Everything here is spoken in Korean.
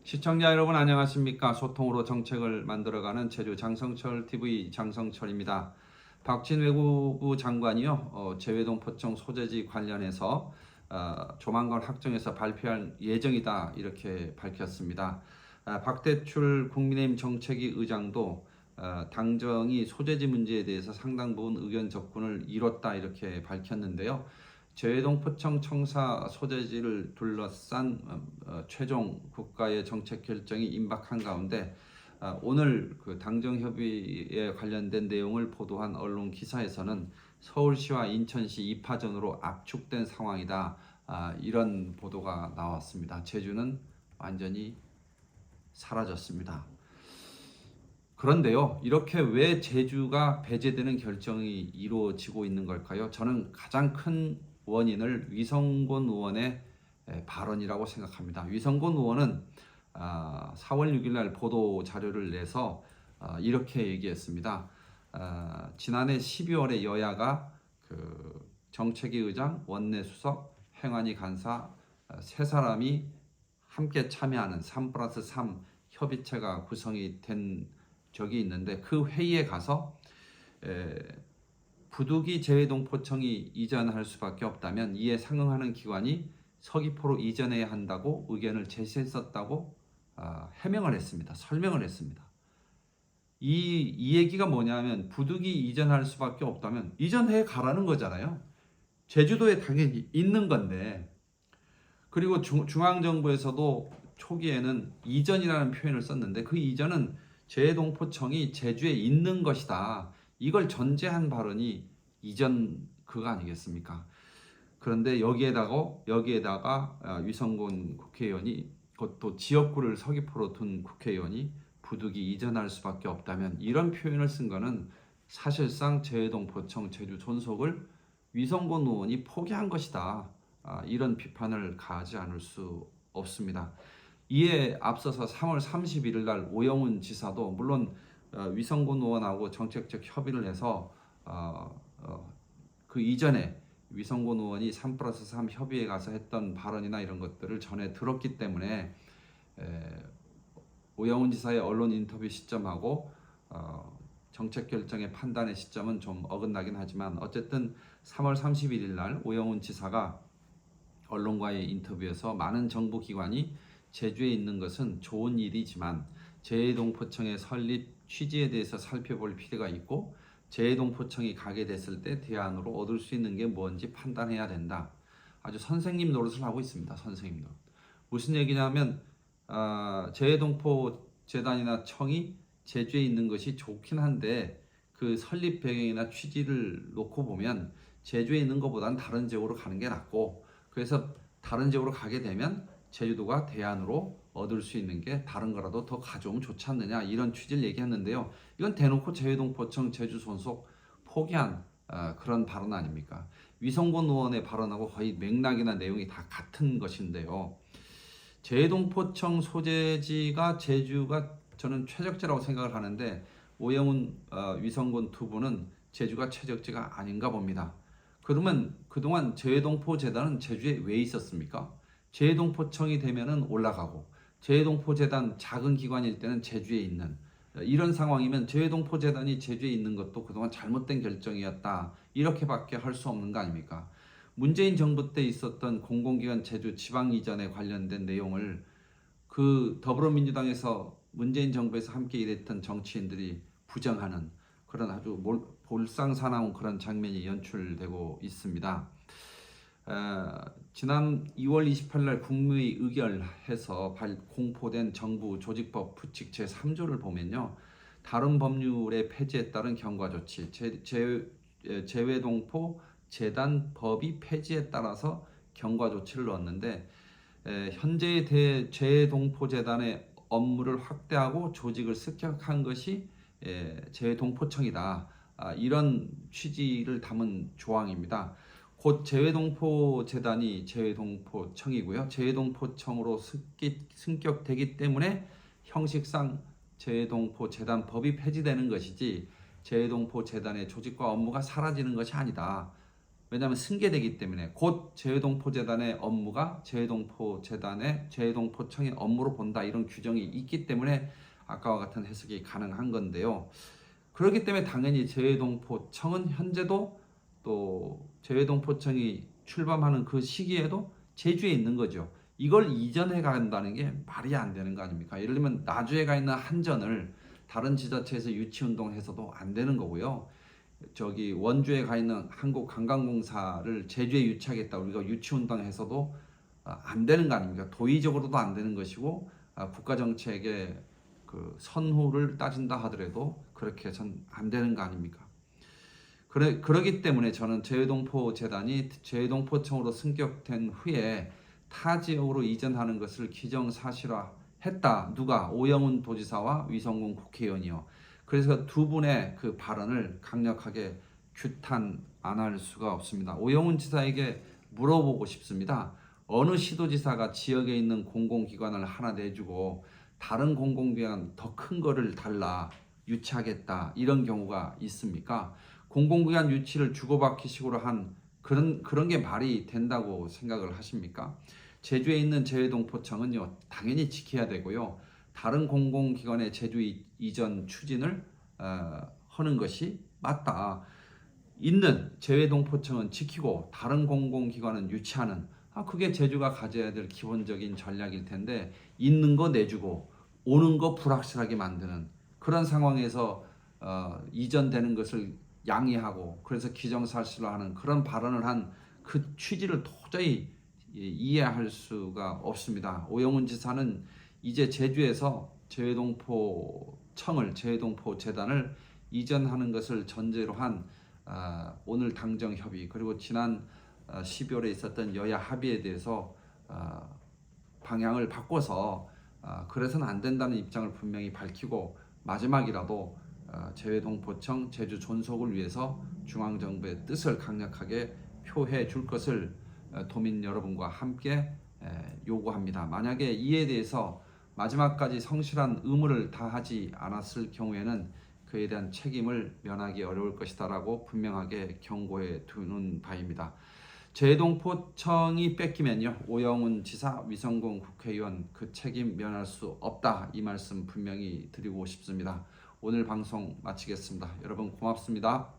시청자 여러분 안녕하십니까? 소통으로 정책을 만들어가는 제주 장성철 TV 장성철입니다. 박진 외교부 장관이요 재외동 포청 소재지 관련해서 조만간 확정해서 발표할 예정이다 이렇게 밝혔습니다. 박대출 국민의힘 정책위 의장도 당정이 소재지 문제에 대해서 상당 부분 의견 접근을 이뤘다 이렇게 밝혔는데요. 재외동 포청 청사 소재지를 둘러싼 최종 국가의 정책 결정이 임박한 가운데 오늘 그 당정 협의에 관련된 내용을 보도한 언론 기사에서는 서울시와 인천시 2파전으로 압축된 상황이다. 이런 보도가 나왔습니다. 제주는 완전히 사라졌습니다. 그런데요, 이렇게 왜 제주가 배제되는 결정이 이루어지고 있는 걸까요? 저는 가장 큰 원인을 위성곤 의원의 발언이라고 생각합니다. 위성곤 의원은 4월 6일 날 보도 자료를 내서 이렇게 얘기했습니다. 지난해 12월에 여야가 그 정책위 의장, 원내 수석, 행안위 간사 세 사람이 함께 참여하는 3+3 협의체가 구성이 된 적이 있는데 그 회의에 가서 부두기 재외동 포청이 이전할 수밖에 없다면 이에 상응하는 기관이 서귀포로 이전해야 한다고 의견을 제시했었다고 해명을 했습니다. 설명을 했습니다. 이 얘기가 뭐냐면 부두기 이전할 수밖에 없다면 이전해 가라는 거잖아요. 제주도에 당연히 있는 건데, 그리고 중앙정부에서도 초기에는 이전이라는 표현을 썼는데 그 이전은 재외동포청이 제주에 있는 것이다. 이걸 전제한 발언이 이전 그거 아니겠습니까? 그런데 여기에다가 위성곤 국회의원이, 그것도 지역구를 서귀포로 둔 국회의원이 부득이 이전할 수밖에 없다면 이런 표현을 쓴 거는 사실상 재외동포청 제주 존속을 위성곤 의원이 포기한 것이다. 이런 비판을 가하지 않을 수 없습니다. 이에 앞서서 3월 31일 날 오영훈 지사도 물론 위성곤 의원하고 정책적 협의를 해서 그 이전에 위성곤 의원이 3+3 협의에 가서 했던 발언이나 이런 것들을 전에 들었기 때문에 오영훈 지사의 언론 인터뷰 시점하고 정책 결정의 판단의 시점은 좀 어긋나긴 하지만 어쨌든 3월 31일 날 오영훈 지사가 언론과의 인터뷰에서 많은 정부 기관이 제주에 있는 것은 좋은 일이지만 재외동포청의 설립 취지에 대해서 살펴볼 필요가 있고 재외동포청이 가게 됐을 때 대안으로 얻을 수 있는 게 뭔지 판단해야 된다. 아주 선생님 노릇을 하고 있습니다. 선생님 노릇. 무슨 얘기냐면 재외동포 재단이나 청이 제주에 있는 것이 좋긴 한데 그 설립 배경이나 취지를 놓고 보면 제주에 있는 것보다는 다른 지역으로 가는 게 낫고, 그래서 다른 지역으로 가게 되면 제주도가 대안으로 얻을 수 있는 게 다른 거라도 더 가져오면 좋지 않느냐, 이런 취지를 얘기했는데요. 이건 대놓고 재외동포청 제주 존속 포기한 그런 발언 아닙니까? 위성곤 의원의 발언하고 거의 맥락이나 내용이 다 같은 것인데요. 재외동포청 소재지가 제주가 저는 최적지라고 생각을 하는데 오영훈, 위성곤 두 분은 제주가 최적지가 아닌가 봅니다. 그러면 그동안 재외동포 재단은 제주에 왜 있었습니까? 재외동포청이 되면은 올라가고 재외동포재단 작은 기관일 때는 제주에 있는 이런 상황이면 재외동포재단이 제주에 있는 것도 그동안 잘못된 결정이었다, 이렇게밖에 할 수 없는 거 아닙니까? 문재인 정부 때 있었던 공공기관 제주 지방 이전에 관련된 내용을 그 더불어민주당에서 문재인 정부에서 함께 일했던 정치인들이 부정하는 그런 아주 볼상사나운 그런 장면이 연출되고 있습니다. 지난 2월 28일 날 국무회의 의결해서 공포된 정부 조직법 부칙 제3조를 보면요, 다른 법률의 폐지에 따른 경과 조치, 재외동포 재단 법이 폐지에 따라서 경과 조치를 넣었는데 현재의 재외동포 재단의 업무를 확대하고 조직을 습격한 것이 재외동포청이다. 이런 취지를 담은 조항입니다. 곧 재외동포 재단이 재외동포청이고요. 재외동포청으로 승격되기 때문에 형식상 재외동포 재단 법이 폐지되는 것이지 재외동포 재단의 조직과 업무가 사라지는 것이 아니다. 왜냐하면 승계되기 때문에 곧 재외동포재단의 업무가 재외동포청의 업무로 본다, 이런 규정이 있기 때문에 아까와 같은 해석이 가능한 건데요. 그렇기 때문에 당연히 재외동포청은 현재도 또 재외동포청이 출범하는 그 시기에도 제주에 있는 거죠. 이걸 이전해 간다는 게 말이 안 되는 거 아닙니까? 예를 들면 나주에 가 있는 한전을 다른 지자체에서 유치운동해서도 안 되는 거고요. 저기 원주에 가 있는 한국관광공사를 제주에 유치하겠다, 우리가 유치운동해서도 안 되는 거 아닙니까? 도의적으로도 안 되는 것이고, 국가정책의 그 선후를 따진다 하더라도 그렇게 해선 안 되는 거 아닙니까? 그러기 때문에 저는 재외동포 재단이 재외동포청으로 승격된 후에 타 지역으로 이전하는 것을 기정사실화했다. 누가? 오영훈 도지사와 위성군 국회의원이요. 그래서 두 분의 그 발언을 강력하게 규탄 안 할 수가 없습니다. 오영훈 지사에게 물어보고 싶습니다. 어느 시도지사가 지역에 있는 공공기관을 하나 내주고 다른 공공기관 더 큰 거를 달라 유치하겠다, 이런 경우가 있습니까? 공공기관 유치를 주고받기식으로 한 그런 게 말이 된다고 생각을 하십니까? 제주에 있는 재외동포청은요, 당연히 지켜야 되고요. 다른 공공기관의 제주 이전 추진을 하는 것이 맞다. 있는 재외동포청은 지키고 다른 공공기관은 유치하는, 그게 제주가 가져야 될 기본적인 전략일 텐데, 있는 거 내주고 오는 거 불확실하게 만드는 그런 상황에서 이전되는 것을 양해하고 그래서 기정사실화하는 그런 발언을 한 그 취지를 도저히 이해할 수가 없습니다. 오영훈 지사는 이제 제주에서 재외동포 재단을 이전하는 것을 전제로 한 오늘 당정 협의, 그리고 지난 12월에 있었던 여야 합의에 대해서 방향을 바꿔서 그래서는 안 된다는 입장을 분명히 밝히고, 마지막이라도 재외동포청 제주 존속을 위해서 중앙정부의 뜻을 강력하게 표해 줄 것을 도민 여러분과 함께 요구합니다. 만약에 이에 대해서 마지막까지 성실한 의무를 다하지 않았을 경우에는 그에 대한 책임을 면하기 어려울 것이다라고 분명하게 경고해 두는 바입니다. 재외동포청이 뺏기면요, 오영훈 지사, 위성군 국회의원 그 책임 면할 수 없다, 이 말씀 분명히 드리고 싶습니다. 오늘 방송 마치겠습니다. 여러분 고맙습니다.